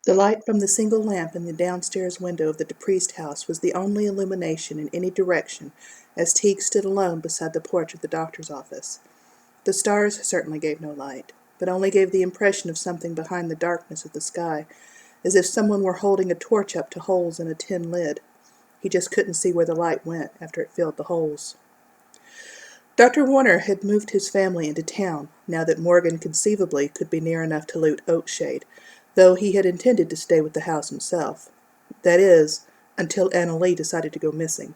The light from the single lamp in the downstairs window of the DePriest house was the only illumination in any direction as Teague stood alone beside the porch of the doctor's office. The stars certainly gave no light, but only gave the impression of something behind the darkness of the sky, as if someone were holding a torch up to holes in a tin lid. He just couldn't see where the light went after it filled the holes. Dr. Warner had moved his family into town, now that Morgan conceivably could be near enough to loot Oakshade, though he had intended to stay with the house himself. That is, until Anna Lee decided to go missing.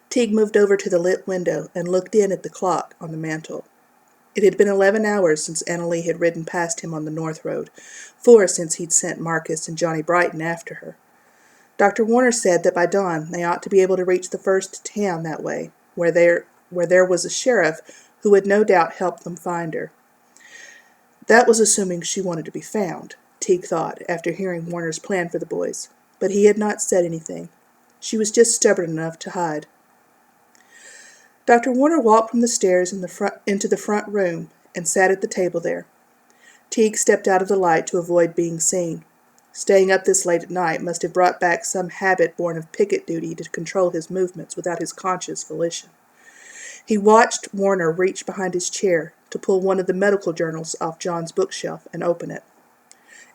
Teague moved over to the lit window and looked in at the clock on the mantel. It had been 11 hours since Anna Lee had ridden past him on the North Road, 4 since he'd sent Marcus and Johnny Brighton after her. Dr. Warner said that by dawn they ought to be able to reach the first town that way, where there was a sheriff who would no doubt help them find her. That was assuming she wanted to be found, Teague thought, after hearing Warner's plan for the boys. But he had not said anything. She was just stubborn enough to hide. Dr. Warner walked from the stairs into the front room and sat at the table there. Teague stepped out of the light to avoid being seen. Staying up this late at night must have brought back some habit born of picket duty to control his movements without his conscious volition. He watched Warner reach behind his chair to pull one of the medical journals off John's bookshelf and open it.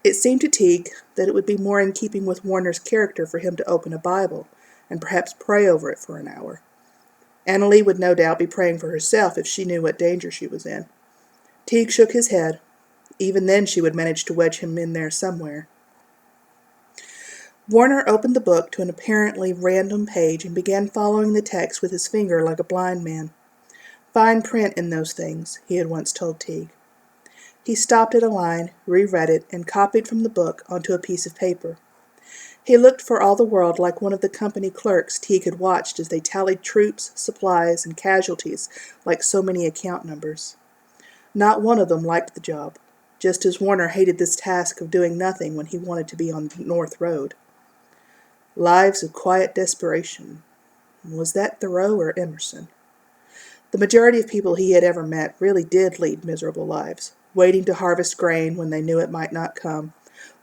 It seemed to Teague that it would be more in keeping with Warner's character for him to open a Bible and perhaps pray over it for an hour. Anna Lee would no doubt be praying for herself if she knew what danger she was in. Teague shook his head. Even then she would manage to wedge him in there somewhere. Warner opened the book to an apparently random page and began following the text with his finger like a blind man. Fine print in those things, he had once told Teague. He stopped at a line, reread it, and copied from the book onto a piece of paper. He looked for all the world like one of the company clerks Teague had watched as they tallied troops, supplies, and casualties like so many account numbers. Not one of them liked the job, just as Warner hated this task of doing nothing when he wanted to be on the North Road. Lives of quiet desperation. Was that Thoreau or Emerson? The majority of people he had ever met really did lead miserable lives, waiting to harvest grain when they knew it might not come,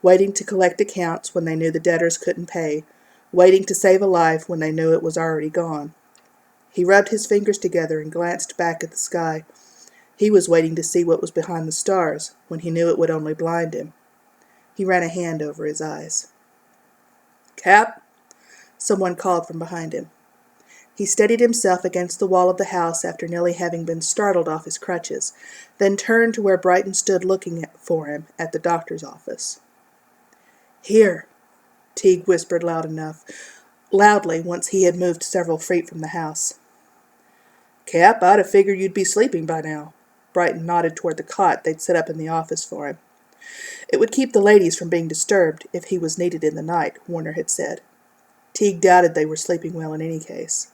waiting to collect accounts when they knew the debtors couldn't pay, waiting to save a life when they knew it was already gone. He rubbed his fingers together and glanced back at the sky. He was waiting to see what was behind the stars when he knew it would only blind him. He ran a hand over his eyes. "Cap?" someone called from behind him. He steadied himself against the wall of the house after nearly having been startled off his crutches, then turned to where Brighton stood looking for him at the doctor's office. "Here," Teague whispered loudly once he had moved several feet from the house. "Cap, I'd have figured you'd be sleeping by now." Brighton nodded toward the cot they'd set up in the office for him. It would keep the ladies from being disturbed if he was needed in the night, Warner had said. Teague doubted they were sleeping well in any case.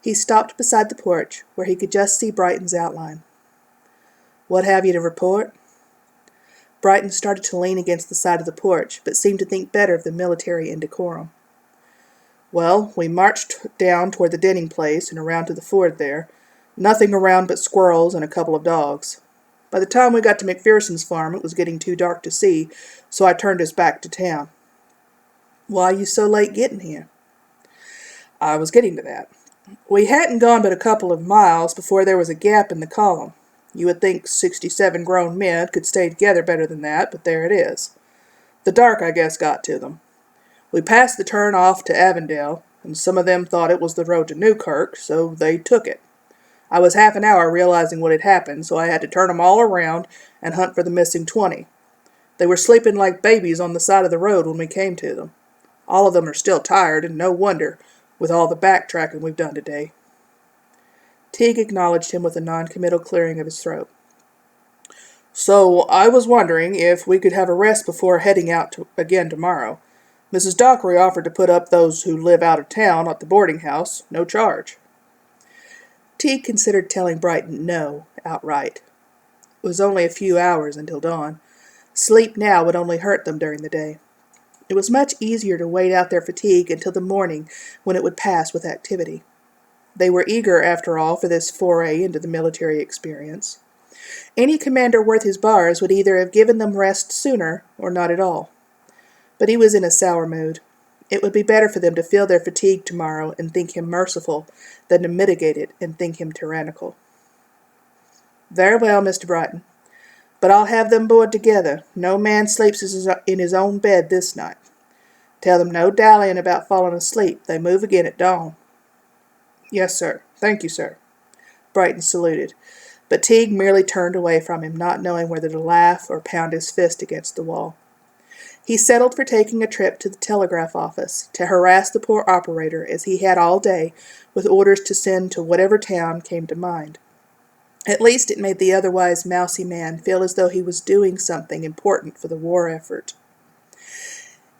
He stopped beside the porch, where he could just see Brighton's outline. "What have you to report?" Brighton started to lean against the side of the porch, but seemed to think better of the military indecorum. "Well, we marched down toward the Denning place and around to the ford there. Nothing around but squirrels and a couple of dogs. By the time we got to McPherson's farm, it was getting too dark to see, so I turned us back to town." "Why you so late getting here?" "I was getting to that. We hadn't gone but a couple of miles before there was a gap in the column. You would think 67 grown men could stay together better than that, but there it is. The dark, I guess, got to them. We passed the turn off to Avondale, and some of them thought it was the road to Newkirk, so they took it. I was half an hour realizing what had happened, so I had to turn 'em all around and hunt for the missing 20. They were sleeping like babies on the side of the road when we came to them. All of them are still tired, and no wonder, with all the backtracking we've done today." Teague acknowledged him with a non-committal clearing of his throat. "So I was wondering if we could have a rest before heading out again tomorrow. Mrs. Dockery offered to put up those who live out of town at the boarding house, no charge." Teague considered telling Brighton no outright. It was only a few hours until dawn. Sleep now would only hurt them during the day. It was much easier to wait out their fatigue until the morning when it would pass with activity. They were eager, after all, for this foray into the military experience. Any commander worth his bars would either have given them rest sooner or not at all. But he was in a sour mood. It would be better for them to feel their fatigue tomorrow and think him merciful than to mitigate it and think him tyrannical. "Very well, Mr. Brighton. But I'll have them board together. No man sleeps in his own bed this night. Tell them no dallying about falling asleep. They move again at dawn." "Yes, sir. Thank you, sir." Brighton saluted, but Teague merely turned away from him, not knowing whether to laugh or pound his fist against the wall. He settled for taking a trip to the telegraph office to harass the poor operator as he had all day, with orders to send to whatever town came to mind. At least it made the otherwise mousy man feel as though he was doing something important for the war effort.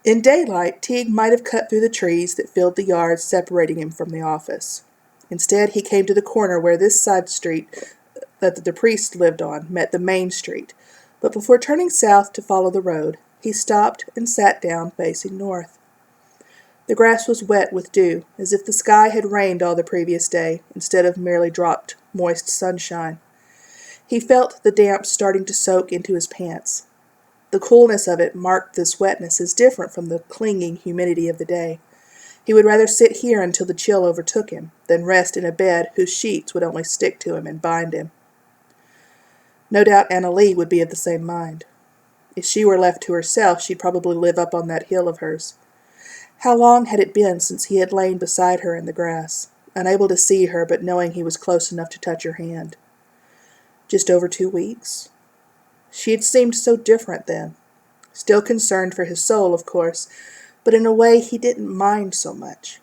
In daylight, Teague might have cut through the trees that filled the yard separating him from the office. Instead, he came to the corner where this side street that the priest lived on met the main street, but before turning south to follow the road, he stopped and sat down facing north. The grass was wet with dew, as if the sky had rained all the previous day, instead of merely dropped moist sunshine. He felt the damp starting to soak into his pants. The coolness of it marked this wetness as different from the clinging humidity of the day. He would rather sit here until the chill overtook him, than rest in a bed whose sheets would only stick to him and bind him. No doubt Anna Lee would be of the same mind. If she were left to herself, she'd probably live up on that hill of hers. How long had it been since he had lain beside her in the grass, unable to see her but knowing he was close enough to touch her hand? Just over 2 weeks? She had seemed so different then. Still concerned for his soul, of course, but in a way he didn't mind so much.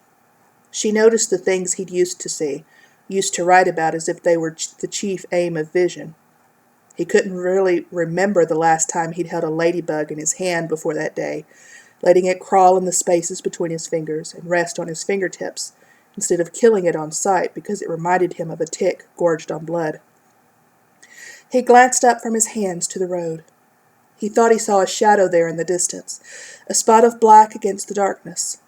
She noticed the things he'd used to see, used to write about as if they were the chief aim of vision. He couldn't really remember the last time he'd held a ladybug in his hand before that day, letting it crawl in the spaces between his fingers and rest on his fingertips, instead of killing it on sight because it reminded him of a tick gorged on blood. He glanced up from his hands to the road. He thought he saw a shadow there in the distance, a spot of black against the darkness.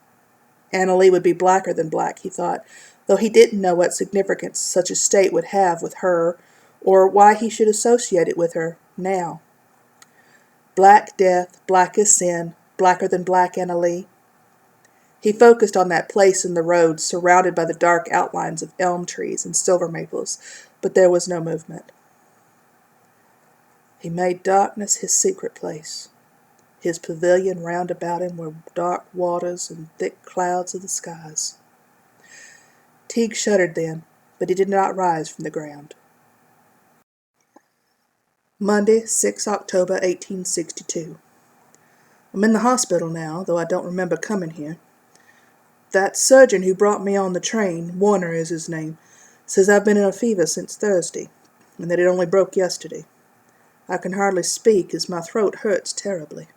Anna Lee would be blacker than black, he thought, though he didn't know what significance such a state would have with her, or why he should associate it with her now. Black death, black as sin, blacker than black Anna Lee. He focused on that place in the road, surrounded by the dark outlines of elm trees and silver maples, but there was no movement. He made darkness his secret place. His pavilion round about him were dark waters and thick clouds of the skies. Teague shuddered then, but he did not rise from the ground. Monday, 6 October 1862. I'm in the hospital now, though I don't remember coming here. That surgeon who brought me on the train, Warner is his name, says I've been in a fever since Thursday, and that it only broke yesterday. I can hardly speak, as my throat hurts terribly.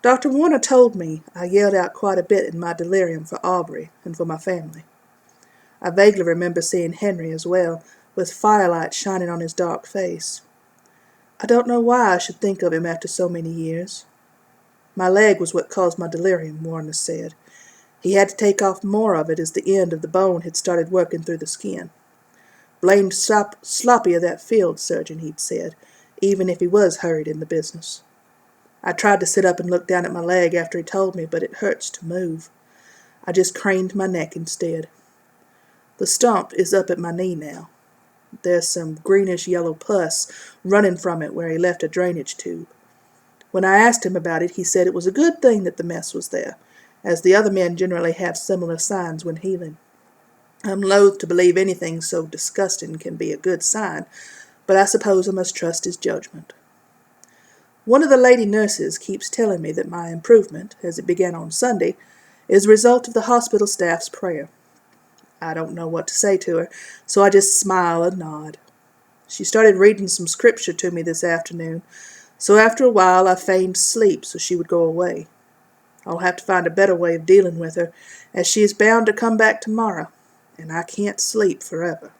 Dr. Warner told me I yelled out quite a bit in my delirium for Aubrey and for my family. I vaguely remember seeing Henry as well, with firelight shining on his dark face. I don't know why I should think of him after so many years. My leg was what caused my delirium, Warner said. He had to take off more of it as the end of the bone had started working through the skin. Blamed sloppy of that field surgeon, he'd said, even if he was hurried in the business. I tried to sit up and look down at my leg after he told me, but it hurts to move. I just craned my neck instead. The stump is up at my knee now. There's some greenish-yellow pus running from it where he left a drainage tube. When I asked him about it, he said it was a good thing that the mess was there, as the other men generally have similar signs when healing. I'm loath to believe anything so disgusting can be a good sign, but I suppose I must trust his judgment. One of the lady nurses keeps telling me that my improvement, as it began on Sunday, is a result of the hospital staff's prayer. I don't know what to say to her, so I just smile and nod. She started reading some scripture to me this afternoon, so after a while I feigned sleep so she would go away. I'll have to find a better way of dealing with her, as she is bound to come back tomorrow, and I can't sleep forever.